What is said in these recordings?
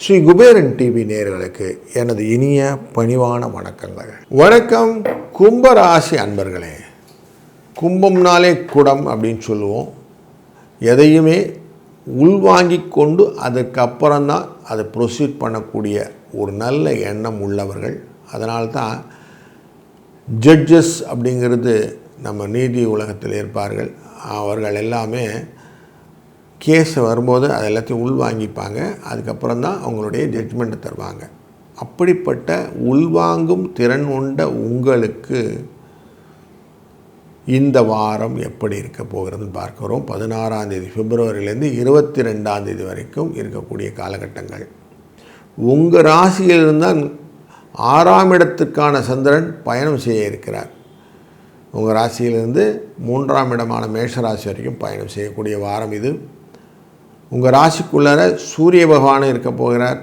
Sri Kuberan TV நேயர்களுக்கு எனது இனிய பணிவான வணக்கங்கள். வணக்கம் கும்பராசி அன்பர்களே. கும்பம்னாலே குடம் அப்படின்னு சொல்லுவோம். எதையுமே உள்வாங்கி கொண்டு அதுக்கப்புறம்தான் அதை ப்ரொசீட் பண்ணக்கூடிய ஒரு நல்ல எண்ணம் உள்ளவர்கள். அதனால்தான் ஜட்ஜஸ் அப்படிங்கிறது நம்ம நீதி உலகத்தில் இருப்பார்கள். அவர்கள் எல்லாமே கேஸை வரும்போது அது எல்லாத்தையும் உள்வாங்கிப்பாங்க. அதுக்கப்புறம் தான் அவங்களுடைய ஜட்ஜ்மெண்ட்டை தருவாங்க. அப்படிப்பட்ட உள்வாங்கும் திறன் கொண்ட உங்களுக்கு இந்த வாரம் எப்படி இருக்க போகிறதுன்னு பார்க்குறோம். 16ஆம் தேதி பிப்ரவரியிலேருந்து 22ஆம் தேதி வரைக்கும் இருக்கக்கூடிய காலகட்டங்கள். உங்கள் ராசியிலிருந்தால் 6ஆம் இடத்துக்கான சந்திரன் பயணம் செய்ய இருக்கிறார். உங்கள் ராசியிலிருந்து 3ஆம் இடமான மேஷ ராசி வரைக்கும் பயணம் செய்யக்கூடிய வாரம் இது. உங்கள் ராசிக்குள்ளார சூரிய பகவான் இருக்க போகிறார்,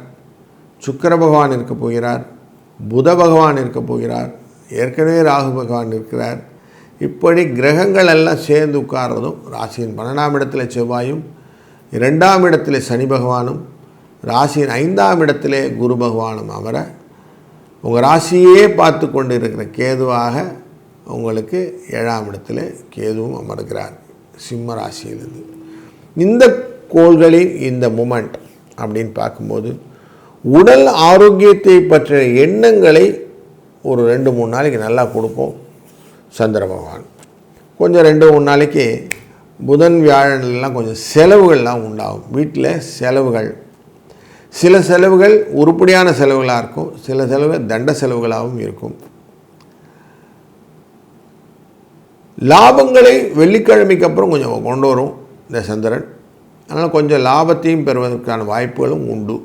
சுக்கிர பகவான் இருக்க போகிறார், புத பகவான் இருக்க போகிறார், ஏற்கனவே ராகு பகவான் இருக்கிறார். இப்படி கிரகங்கள் எல்லாம் சேர்ந்து உட்கார்றதும் ராசியின் 12ஆம் இடத்துல செவ்வாயும், 2ஆம் இடத்துல சனி பகவானும், ராசியின் 5ஆம் இடத்துல குரு பகவானும் அமர உங்கள் ராசியே பார்த்து கொண்டு இருக்கிற கேதுவாக உங்களுக்கு 7ஆம் இடத்துல கேதுவும் அமர்கிறார் சிம்ம ராசியிலிருந்து. இந்த கோள்களின் இந்த மூமெண்ட் அப்படின்னு பார்க்கும்போது உடல் ஆரோக்கியத்தை பற்றிய எண்ணங்களை ஒரு 2-3 நாளைக்கு நல்லா கொடுப்போம் சந்திர பகவான். கொஞ்சம் 2-3 நாளைக்கு புதன் வியாழன்லாம் கொஞ்சம் செலவுகள்லாம் உண்டாகும். வீட்டில் செலவுகள், சில செலவுகள் உருப்படியான செலவுகளாக இருக்கும், சில செலவுகள் தண்ட செலவுகளாகவும் இருக்கும். லாபங்களை வெள்ளிக்கிழமைக்கு அப்புறம் கொஞ்சம் கொண்டு வரும் இந்த சந்திரன். அதனால் கொஞ்சம் லாபத்தையும் பெறுவதற்கான வாய்ப்புகளும் உண்டு.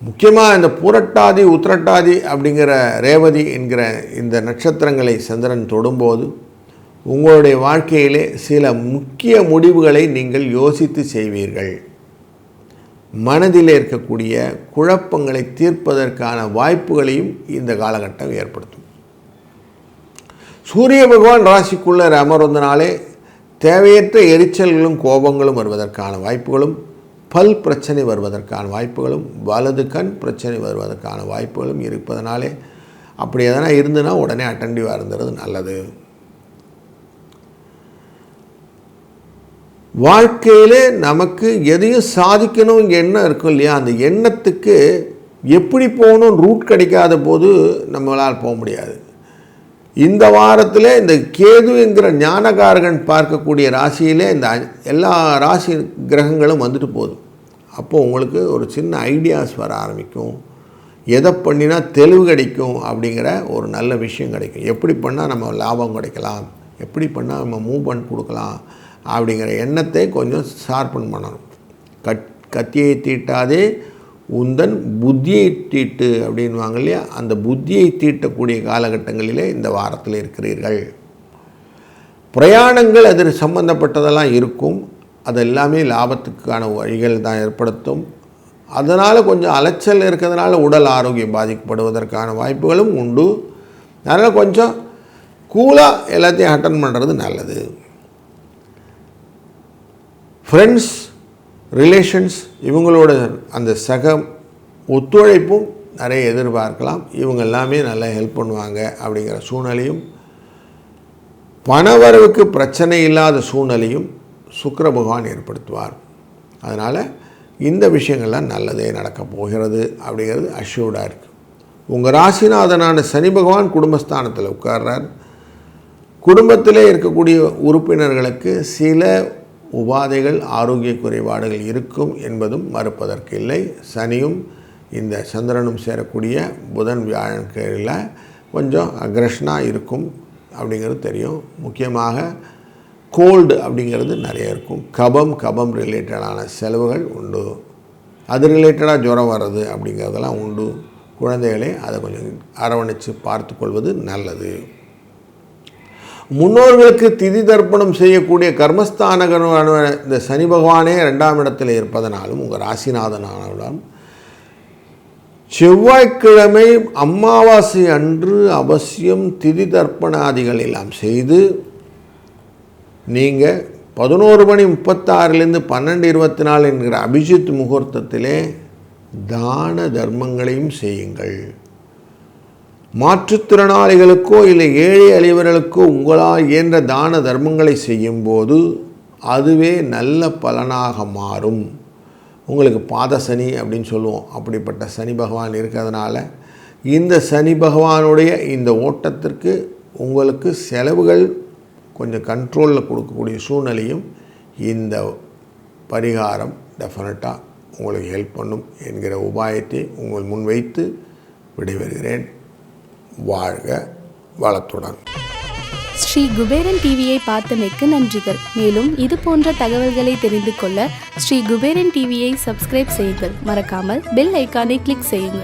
முக்கியமாக இந்த பூரட்டாதி உத்திரட்டாதி அப்படிங்கிற ரேவதி என்கிற இந்த நட்சத்திரங்களை சந்திரன் தொடும்போது உங்களுடைய வாழ்க்கையிலே சில முக்கிய முடிவுகளை நீங்கள் யோசித்து செய்வீர்கள். மனதில் இருக்கக்கூடிய குழப்பங்களை தீர்ப்பதற்கான வாய்ப்புகளையும் இந்த காலகட்டம் ஏற்படுத்தும். சூரிய பகவான் ராசிக்குள்ள அமர்வதனாலே தேவையற்ற எரிச்சல்களும் கோபங்களும் வருவதற்கான வாய்ப்புகளும், பல் பிரச்சனை வருவதற்கான வாய்ப்புகளும், வலது கண் பிரச்சனை வருவதற்கான வாய்ப்புகளும் இருப்பதனாலே அப்படி எதனா இருந்துன்னா உடனே அட்டென்டிவாக இருந்தது நல்லது. வாழ்க்கையில் நமக்கு எதையும் சாதிக்கணும் எண்ணம் இருக்கும் இல்லையா, அந்த எண்ணத்துக்கு எப்படி போகணும் ரூட் கிடைக்காத போது நம்மளால் போக முடியாது. இந்த வாரத்தில் இந்த கேது என்கிற ஞானகாரகன் பார்க்கக்கூடிய ராசியிலே இந்த எல்லா ராசி கிரகங்களும் வந்துட்டு போகுது. அப்போது உங்களுக்கு ஒரு சின்ன ஐடியாஸ் வர ஆரம்பிக்கும். எதை பண்ணினா தெளிவு கிடைக்கும் அப்படிங்கிற ஒரு நல்ல விஷயம் கிடைக்கும். எப்படி பண்ணால் நம்ம லாபம் கிடைக்கலாம், எப்படி பண்ணால் நம்ம மூவ்மெண்ட் கொடுக்கலாம் அப்படிங்கிற எண்ணத்தை கொஞ்சம் ஷார்பன் பண்ணணும். கத்தியை தீட்டாதே உந்தன் புத்தியை தீட்டு அப்படின்வாங்க இல்லையா, அந்த புத்தியை தீட்டக்கூடிய காலகட்டங்களிலே இந்த வாரத்தில் இருக்கிறீர்கள். பிரயாணங்கள் அது சம்பந்தப்பட்டதெல்லாம் இருக்கும். அது எல்லாமே லாபத்துக்கான வழிகள் தான் ஏற்படுத்தும். அதனால் கொஞ்சம் அலைச்சல் இருக்கிறதுனால உடல் ஆரோக்கியம் பாதிக்கப்படுவதற்கான வாய்ப்புகளும் உண்டு. அதனால் கொஞ்சம் கூலாக எல்லாத்தையும் அட்டன் பண்ணுறது நல்லது. ஃப்ரெண்ட்ஸ், ரிலேஷன்ஸ் இவங்களோட அந்த சக ஒத்துழைப்பும் நிறைய எதிர்பார்க்கலாம். இவங்க எல்லாமே நல்லா ஹெல்ப் பண்ணுவாங்க அப்படிங்கிற சூழ்நிலையும், பணவரவுக்கு பிரச்சனை இல்லாத சூழ்நிலையும் சுக்கிர பகவான் ஏற்படுத்துவார். அதனால் இந்த விஷயங்கள்லாம் நல்லதே நடக்கப் போகிறது அப்படிங்கிறது அஷ்யூர்டாக இருக்குது. உங்கள் ராசிநாதனான சனி பகவான் குடும்பஸ்தானத்தில் உட்கார்றார். குடும்பத்திலே இருக்கக்கூடிய உறுப்பினர்களுக்கு சில உபாதைகள், ஆரோக்கிய குறைபாடுகள் இருக்கும் என்பதும் மறுப்பதற்கு இல்லை. சனியும் இந்த சந்திரனும் சேரக்கூடிய புதன் வியாழக்கிழமையில் கொஞ்சம் அக்ரெஷனாக இருக்கும் அப்படிங்கிறது தெரியும். முக்கியமாக கோல்டு அப்படிங்கிறது நிறைய இருக்கும். கபம் ரிலேட்டடான செலவுகள் உண்டு. அது ரிலேட்டடாக ஜுரம் வர்றது அப்படிங்கிறதெல்லாம் உண்டு. குழந்தைகளே அதை கொஞ்சம் அரவணைச்சு பார்த்து கொள்வது நல்லது. முன்னோர்களுக்கு திதி தர்ப்பணம் செய்யக்கூடிய கர்மஸ்தானகனான இந்த சனி பகவானே 2ஆம் இடத்தில் இருப்பதனாலும் உங்கள் ராசிநாதனாலும் செவ்வாய்க்கிழமை அமாவாசை அன்று அவசியம் திதி தர்ப்பணாதிகள் எல்லாம் செய்து நீங்கள் 11:36 12:24 என்கிற அபிஜித் முகூர்த்தத்திலே தான தர்மங்களையும் செய்யுங்கள். மாற்றுத்திறனாளிகளுக்கோ இல்லை ஏழை எளியவர்களுக்கோ உங்களால் இயன்ற தான தர்மங்களை செய்யும்போது அதுவே நல்ல பலனாக மாறும். உங்களுக்கு பாத சனி அப்படின்னு சொல்லுவோம், அப்படிப்பட்ட சனி பகவான் இருக்கிறதுனால இந்த சனி பகவானுடைய இந்த ஓட்டத்திற்கு உங்களுக்கு செலவுகள் கொஞ்சம் கண்ட்ரோலில் கொடுக்கக்கூடிய சூழ்நிலையும் இந்த பரிகாரம் டெஃபினட்டாக உங்களுக்கு ஹெல்ப் பண்ணும் என்கிற உபாயத்தை உங்கள் முன்வைத்து விடைபெறுகிறேன். வாழ்க வளத்துடன். ஸ்ரீ குபேரன் டிவியை பார்த்தமைக்கு நன்றிகள். மேலும் இது போன்ற தகவல்களை தெரிந்து கொள்ள ஸ்ரீ குபேரன் டிவியை சப்ஸ்கிரைப் செய்யுங்கள். மறக்காமல் பெல் ஐக்கானை கிளிக் செய்யுங்கள்.